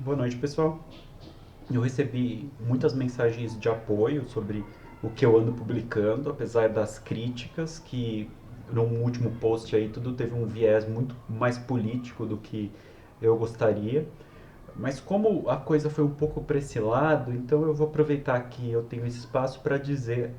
Boa noite, pessoal. Eu recebi muitas mensagens de apoio sobre o que eu ando publicando, apesar das críticas, que no último post aí tudo teve um viés muito mais político do que eu gostaria. Mas como a coisa foi um pouco para esse lado, então eu vou aproveitar que eu tenho esse espaço para dizer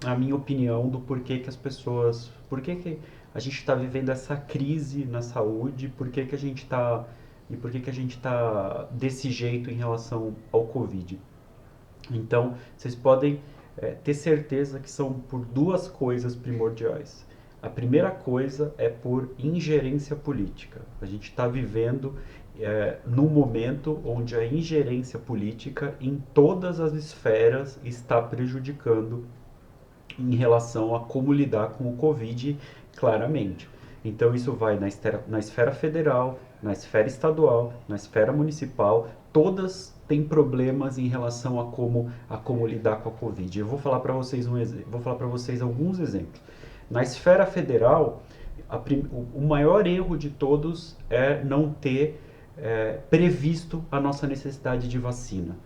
a minha opinião do porquê que as pessoas, porquê que a gente está vivendo essa crise na saúde, porquê que a gente está e por que que a gente está desse jeito em relação ao Covid. Então, vocês podem ter certeza que são por duas coisas primordiais. A primeira coisa é por ingerência política. A gente está vivendo num momento onde a ingerência política em todas as esferas está prejudicando em relação a como lidar com o Covid, claramente. Então, isso vai na esfera federal, na esfera estadual, na esfera municipal, todas têm problemas em relação a como lidar com a Covid. Eu vou falar para vocês vou falar para vocês alguns exemplos. Na esfera federal, o maior erro de todos é não ter previsto a nossa necessidade de vacina.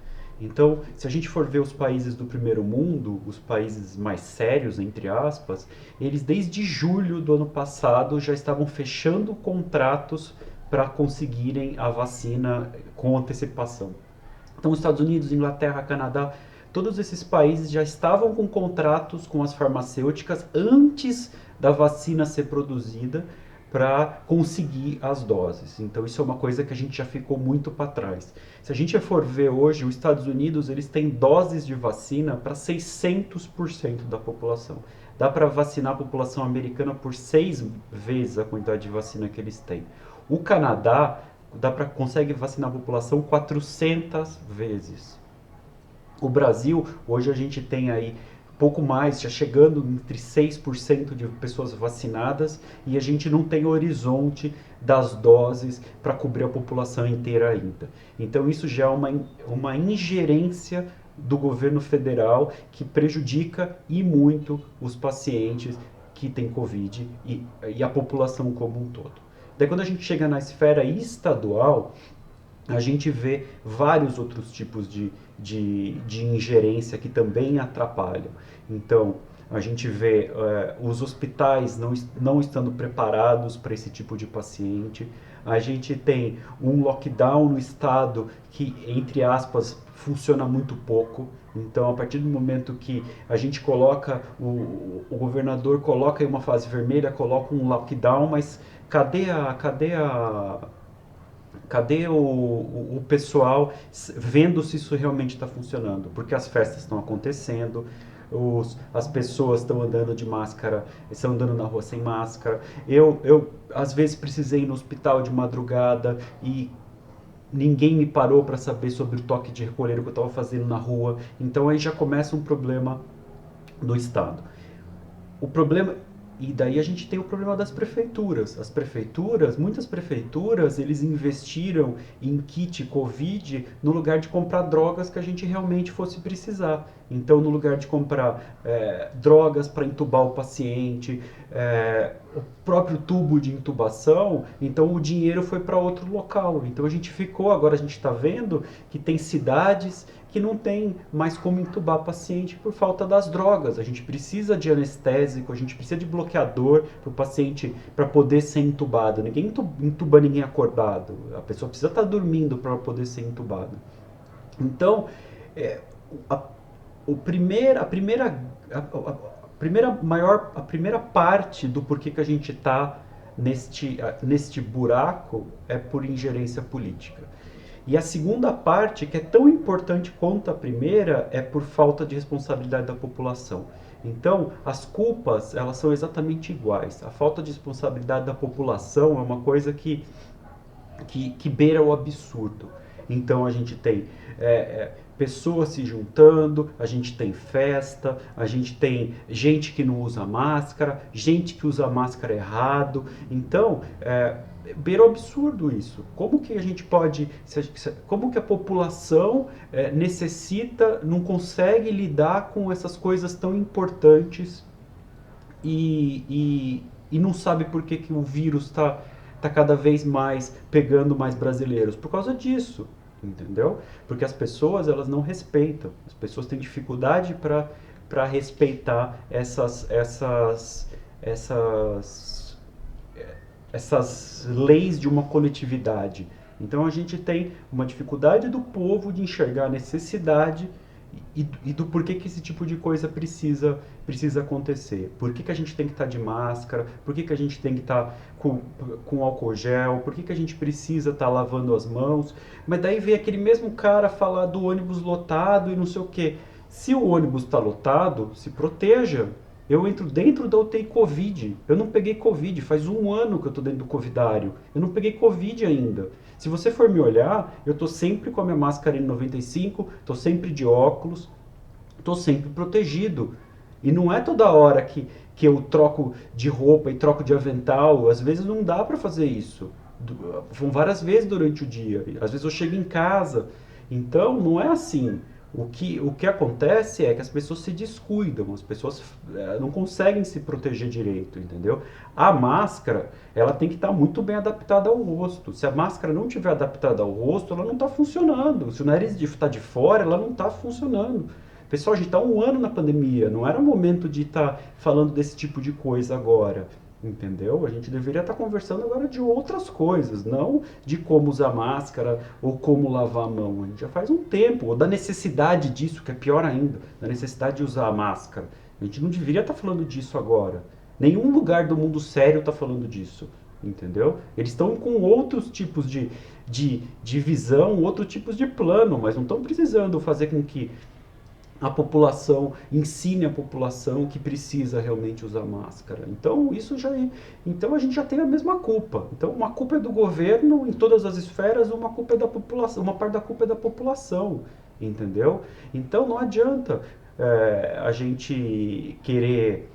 Então, se a gente for ver os países do primeiro mundo, os países mais sérios, entre aspas, eles desde julho do ano passado já estavam fechando contratos para conseguirem a vacina com antecipação. Então, os Estados Unidos, Inglaterra, Canadá, todos esses países já estavam com contratos com as farmacêuticas antes da vacina ser produzida para conseguir as doses. Então isso é uma coisa que a gente já ficou muito para trás. Se a gente for ver hoje, os Estados Unidos eles têm doses de vacina para 600% da população. Dá para vacinar a população americana por 6 vezes a quantidade de vacina que eles têm. O Canadá consegue vacinar a população 400 vezes. O Brasil, hoje a gente tem aí pouco mais, já chegando entre 6% de pessoas vacinadas e a gente não tem horizonte das doses para cobrir a população inteira ainda. Então isso já é uma ingerência do governo federal que prejudica e muito os pacientes que têm Covid e a população como um todo. Daí quando a gente chega na esfera estadual, a gente vê vários outros tipos de ingerência que também atrapalham. Então, a gente vê os hospitais não estando preparados para esse tipo de paciente. A gente tem um lockdown no estado que, entre aspas, funciona muito pouco. Então, a partir do momento que a gente coloca, o governador coloca em uma fase vermelha, coloca um lockdown, mas cadê o pessoal vendo se isso realmente está funcionando? Porque as festas estão acontecendo, as pessoas estão andando de máscara, estão andando na rua sem máscara. Às vezes, precisei ir no hospital de madrugada e ninguém me parou para saber sobre o toque de recolher que eu estava fazendo na rua. Então, aí já começa um problema do Estado. O problema e daí a gente tem o problema das prefeituras. As prefeituras, muitas prefeituras, eles investiram em kit Covid no lugar de comprar drogas que a gente realmente fosse precisar. Então, no lugar de comprar drogas para entubar o paciente, o próprio tubo de intubação, então o dinheiro foi para outro local. Então a gente ficou, agora a gente está vendo que tem cidades que não tem mais como entubar paciente por falta das drogas. A gente precisa de anestésico, a gente precisa de bloqueador para o paciente para poder ser entubado. Ninguém entuba ninguém acordado. A pessoa precisa estar dormindo para poder ser entubada. Então, é, a, a primeira parte do porquê que a gente está neste buraco é por ingerência política. E a segunda parte, que é tão importante quanto a primeira, é por falta de responsabilidade da população. Então, as culpas, elas são exatamente iguais. A falta de responsabilidade da população é uma coisa que beira o absurdo. Então, a gente tem pessoas se juntando, a gente tem festa, a gente tem gente que não usa máscara, gente que usa máscara errado. Então, beira o absurdo isso. Como que a gente pode, como que a população necessita, não consegue lidar com essas coisas tão importantes e não sabe por que o vírus está cada vez mais pegando mais brasileiros? Por causa disso. entendeu? Porque as pessoas, elas não respeitam. As pessoas têm dificuldade para respeitar essas, essas leis de uma coletividade. Então a gente tem uma dificuldade do povo de enxergar a necessidade e do porquê que esse tipo de coisa precisa acontecer. Por que a gente tem que estar de máscara? Por que a gente tem que estar com álcool gel? Por que a gente precisa estar lavando as mãos? Mas daí vem aquele mesmo cara falar do ônibus lotado e não sei o quê. Se o ônibus está lotado, se proteja. Eu entro dentro da UTI Covid. Eu não peguei Covid. Faz um ano que eu estou dentro do Covidário. Eu não peguei Covid ainda. Se você for me olhar, eu estou sempre com a minha máscara N95, estou sempre de óculos, estou sempre protegido. E não é toda hora que eu troco de roupa e troco de avental. Às vezes não dá para fazer isso. Vão várias vezes durante o dia. Às vezes eu chego em casa. Então, não é assim. O que acontece é que as pessoas se descuidam, as pessoas não conseguem se proteger direito, entendeu? A máscara, ela tem que estar muito bem adaptada ao rosto. Se a máscara não estiver adaptada ao rosto, ela não está funcionando. Se o nariz está de fora, ela não está funcionando. Pessoal, a gente está um ano na pandemia, não era momento de estar falando desse tipo de coisa agora. Entendeu? A gente deveria estar conversando agora de outras coisas, não de como usar máscara ou como lavar a mão. A gente já faz um tempo, ou da necessidade disso, que é pior ainda, da necessidade de usar a máscara. A gente não deveria estar falando disso agora. Nenhum lugar do mundo sério está falando disso, entendeu? Eles estão com outros tipos de visão, outros tipos de plano, mas não estão precisando fazer com que a população, ensine a população que precisa realmente usar máscara. Então, então a gente já tem a mesma culpa. Então, uma culpa é do governo em todas as esferas, uma culpa é da população, uma parte da culpa é da população, entendeu? Então, não adianta a gente querer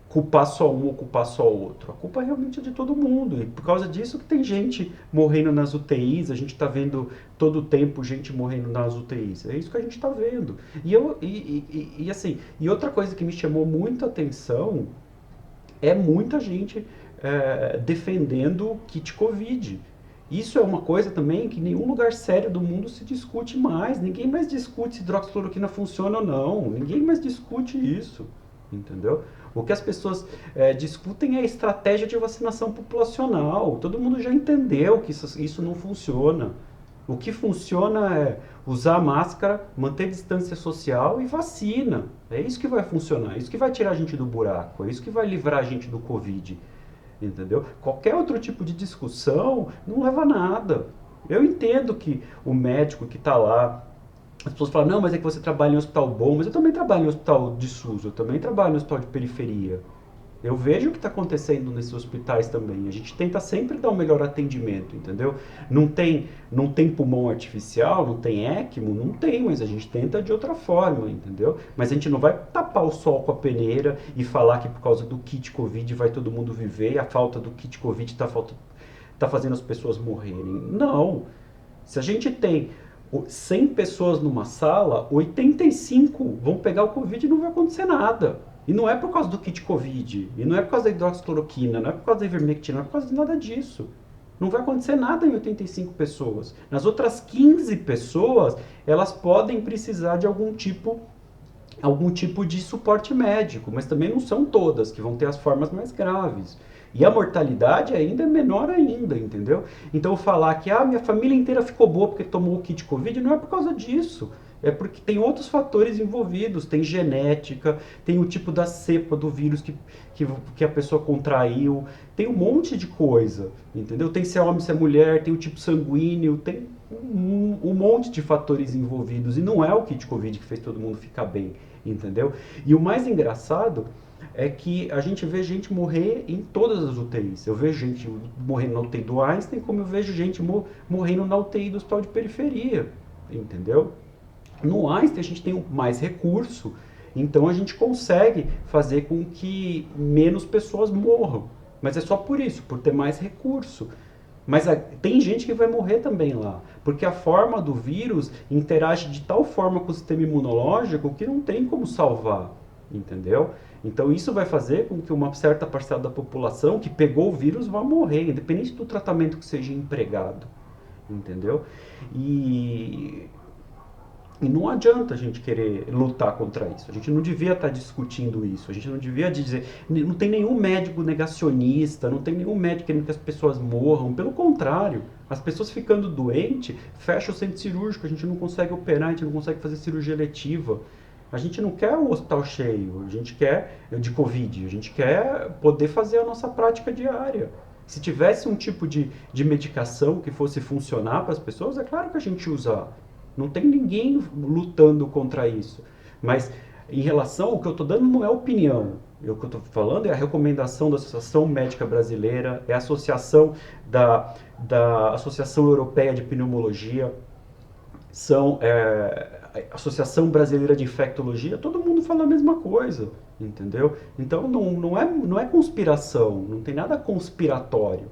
culpar só um ou culpar só outro. A culpa realmente é de todo mundo. E por causa disso que tem gente morrendo nas UTIs, a gente está vendo todo o tempo gente morrendo nas UTIs. É isso que a gente está vendo. Assim, e outra coisa que me chamou muita atenção é muita gente defendendo o kit Covid. Isso é uma coisa também que em nenhum lugar sério do mundo se discute mais. Ninguém mais discute se hidroxicloroquina funciona ou não. Ninguém mais discute isso, entendeu? O que as pessoas discutem é a estratégia de vacinação populacional. Todo mundo já entendeu que isso não funciona. O que funciona é usar máscara, manter distância social e vacina. É isso que vai funcionar, é isso que vai tirar a gente do buraco, é isso que vai livrar a gente do Covid. Entendeu? Qualquer outro tipo de discussão não leva a nada. Eu entendo que o médico que está lá, as pessoas falam, não, mas é que você trabalha em um hospital bom, mas eu também trabalho em um hospital de SUS, eu também trabalho em um hospital de periferia. Eu vejo o que está acontecendo nesses hospitais também. A gente tenta sempre dar um melhor atendimento, entendeu? Não tem pulmão artificial, não tem ECMO, não tem, mas a gente tenta de outra forma, entendeu? Mas a gente não vai tapar o sol com a peneira e falar que por causa do kit Covid vai todo mundo viver e a falta do kit Covid tá fazendo as pessoas morrerem. Não. Se a gente tem 100 pessoas numa sala, 85 vão pegar o Covid e não vai acontecer nada. E não é por causa do kit Covid, e não é por causa da hidroxicloroquina, não é por causa da ivermectina, não é por causa de nada disso. Não vai acontecer nada em 85 pessoas. Nas outras 15 pessoas, elas podem precisar de algum tipo de suporte médico, mas também não são todas, que vão ter as formas mais graves. E a mortalidade ainda é menor ainda, entendeu? Então falar que minha família inteira ficou boa porque tomou o kit Covid, não é por causa disso. É porque tem outros fatores envolvidos, tem genética, tem o tipo da cepa do vírus que a pessoa contraiu, tem um monte de coisa, entendeu? Tem se é homem, se é mulher, tem o tipo sanguíneo, tem um monte de fatores envolvidos. E não é o kit Covid que fez todo mundo ficar bem, entendeu? E o mais engraçado é que a gente vê gente morrer em todas as UTIs. Eu vejo gente morrendo na UTI do Einstein, como eu vejo gente morrendo na UTI do hospital de periferia, entendeu? No Einstein a gente tem mais recurso, então a gente consegue fazer com que menos pessoas morram. Mas é só por isso, por ter mais recurso. Mas tem gente que vai morrer também lá, porque a forma do vírus interage de tal forma com o sistema imunológico que não tem como salvar, entendeu? Então isso vai fazer com que uma certa parcela da população que pegou o vírus vá morrer, independente do tratamento que seja empregado. entendeu? E, e não adianta a gente querer lutar contra isso. A gente não devia estar discutindo isso. A gente não devia dizer. Não tem nenhum médico negacionista, não tem nenhum médico querendo que as pessoas morram. Pelo contrário, as pessoas ficando doentes, fecha o centro cirúrgico, a gente não consegue operar, a gente não consegue fazer cirurgia eletiva. A gente não quer o hospital cheio, a gente quer de Covid, a gente quer poder fazer a nossa prática diária. Se tivesse um tipo de medicação que fosse funcionar para as pessoas, é claro que a gente usa. Não tem ninguém lutando contra isso. Mas em relação ao que eu estou dando não é opinião. O que eu estou falando é a recomendação da Associação Médica Brasileira, é a associação da Associação Europeia de Pneumologia, são a Associação Brasileira de Infectologia, todo mundo fala a mesma coisa, entendeu? Então não é conspiração, não tem nada conspiratório.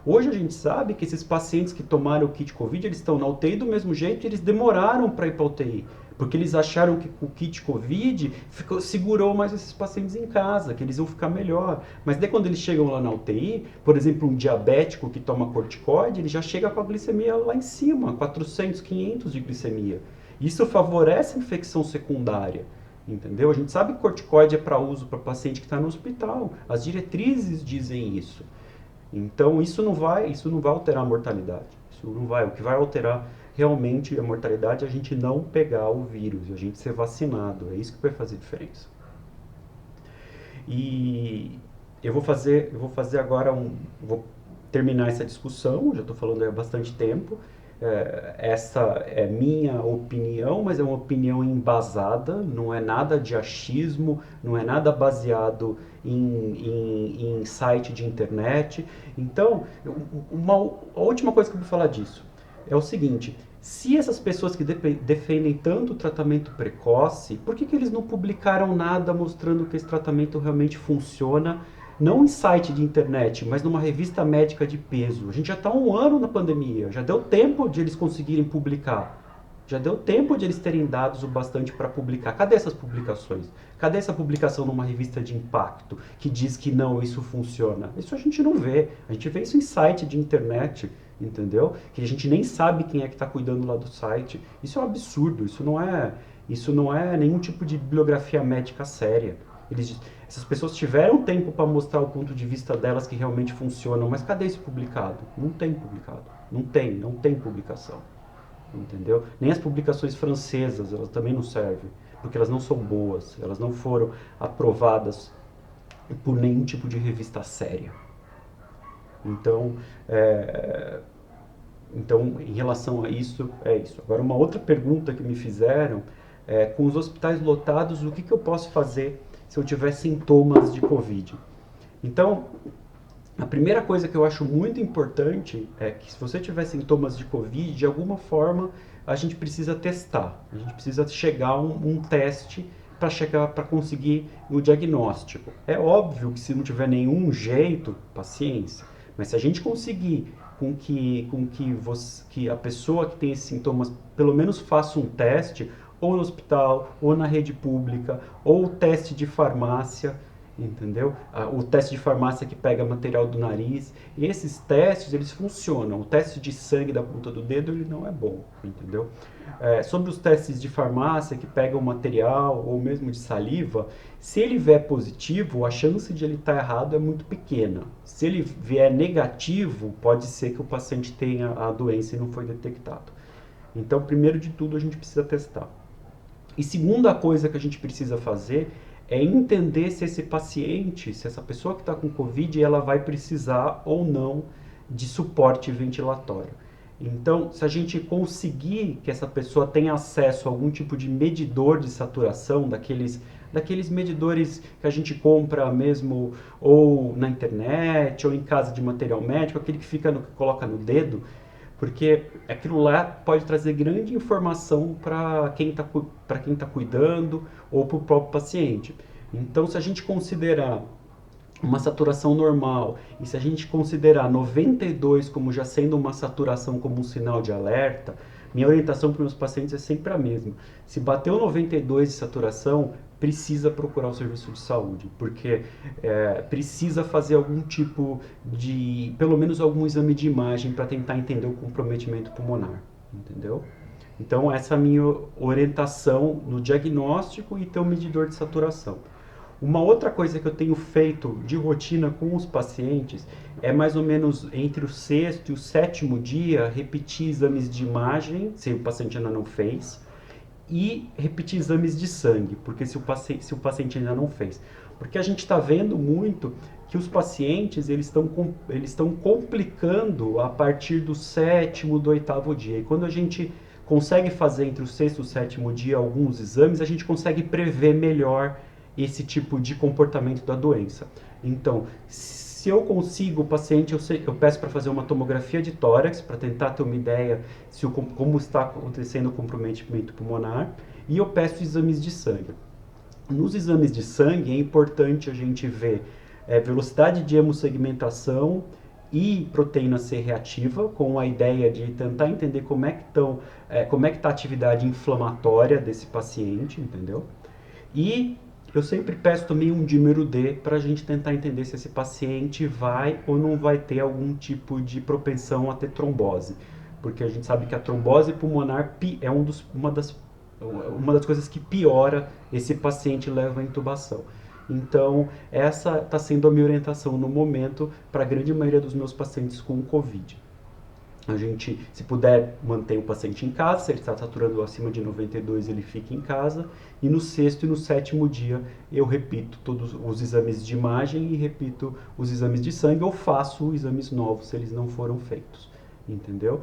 Hoje a gente sabe que esses pacientes que tomaram o kit Covid, eles estão na UTI do mesmo jeito e eles demoraram para ir para a UTI. Porque eles acharam que o kit Covid segurou mais esses pacientes em casa, que eles iam ficar melhor. Mas daí quando eles chegam lá na UTI, por exemplo, um diabético que toma corticoide, ele já chega com a glicemia lá em cima, 400, 500 de glicemia. Isso favorece a infecção secundária, entendeu? A gente sabe que corticoide é para uso para paciente que está no hospital. As diretrizes dizem isso. Então isso não vai alterar a mortalidade. Isso não vai. O que vai alterar realmente a mortalidade é a gente não pegar o vírus, a gente ser vacinado. É isso que vai fazer diferença. E eu vou fazer agora vou terminar essa discussão. Já estou falando há bastante tempo. Essa é minha opinião, mas é uma opinião embasada, não é nada de achismo, não é nada baseado em site de internet. Então, a última coisa que eu vou falar disso é o seguinte: se essas pessoas que defendem tanto o tratamento precoce, por que eles não publicaram nada mostrando que esse tratamento realmente funciona? Não em site de internet, mas numa revista médica de peso. A gente já está há um ano na pandemia, já deu tempo de eles conseguirem publicar. Já deu tempo de eles terem dados o bastante para publicar. Cadê essas publicações? Cadê essa publicação numa revista de impacto que diz que não, isso funciona? Isso a gente não vê. A gente vê isso em site de internet, entendeu? Que a gente nem sabe quem é que está cuidando lá do site. Isso é um absurdo, isso não é nenhum tipo de bibliografia médica séria. Essas pessoas tiveram tempo para mostrar o ponto de vista delas que realmente funcionam, mas cadê isso publicado? Não tem publicado. Não tem publicação. Entendeu? Nem as publicações francesas, elas também não servem, porque elas não são boas, elas não foram aprovadas por nenhum tipo de revista séria. Então, em relação a isso, é isso. Agora, uma outra pergunta que me fizeram com os hospitais lotados, o que eu posso fazer se eu tiver sintomas de Covid? Então, a primeira coisa que eu acho muito importante é que se você tiver sintomas de Covid, de alguma forma a gente precisa testar. A gente precisa chegar a um teste para conseguir o diagnóstico. É óbvio que se não tiver nenhum jeito, paciência. Mas se a gente conseguir que a pessoa que tem esses sintomas pelo menos faça um teste, ou no hospital, ou na rede pública, ou teste de farmácia, entendeu? O teste de farmácia que pega material do nariz. E esses testes, eles funcionam. O teste de sangue da ponta do dedo, ele não é bom, entendeu? Sobre os testes de farmácia que pegam material, ou mesmo de saliva, se ele vier positivo, a chance de ele estar errado é muito pequena. Se ele vier negativo, pode ser que o paciente tenha a doença e não foi detectado. Então, primeiro de tudo, a gente precisa testar. E segunda coisa que a gente precisa fazer é entender se esse paciente, se essa pessoa que está com Covid, ela vai precisar ou não de suporte ventilatório. Então, se a gente conseguir que essa pessoa tenha acesso a algum tipo de medidor de saturação, daqueles medidores que a gente compra mesmo ou na internet ou em casa de material médico, aquele que coloca no dedo, porque aquilo lá pode trazer grande informação para quem tá cuidando ou para o próprio paciente. Então, se a gente considerar uma saturação normal e se a gente considerar 92 como já sendo uma saturação como um sinal de alerta, minha orientação para os meus pacientes é sempre a mesma. Se bateu 92 de saturação, precisa procurar o serviço de saúde, porque precisa fazer algum tipo de, pelo menos algum exame de imagem para tentar entender o comprometimento pulmonar, entendeu? Então, essa é a minha orientação no diagnóstico e ter um medidor de saturação. Uma outra coisa que eu tenho feito de rotina com os pacientes é mais ou menos entre o sexto e o sétimo dia repetir exames de imagem, se o paciente ainda não fez, e repetir exames de sangue, porque se o paciente ainda não fez. Porque a gente está vendo muito que os pacientes eles estão complicando a partir do sétimo, do oitavo dia. E quando a gente consegue fazer entre o sexto e o sétimo dia alguns exames, a gente consegue prever melhor esse tipo de comportamento da doença. Então, se eu consigo o paciente, eu peço para fazer uma tomografia de tórax para tentar ter uma ideia como está acontecendo o comprometimento pulmonar, e eu peço exames de sangue. Nos exames de sangue é importante a gente ver velocidade de hemossegmentação e proteína C reativa, com a ideia de tentar entender como é que está a atividade inflamatória desse paciente, entendeu? E eu sempre peço também um dímero D para a gente tentar entender se esse paciente vai ou não vai ter algum tipo de propensão a ter trombose. Porque a gente sabe que a trombose pulmonar é uma das coisas que piora esse paciente e leva à intubação. Então, essa está sendo a minha orientação no momento para a grande maioria dos meus pacientes com Covid. A gente, se puder, mantém o paciente em casa. Se ele está saturando acima de 92, ele fica em casa. E no sexto e no sétimo dia, eu repito todos os exames de imagem e repito os exames de sangue, ou faço exames novos se eles não foram feitos. Entendeu?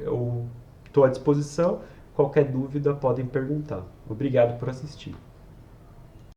Eu estou à disposição. Qualquer dúvida, podem perguntar. Obrigado por assistir.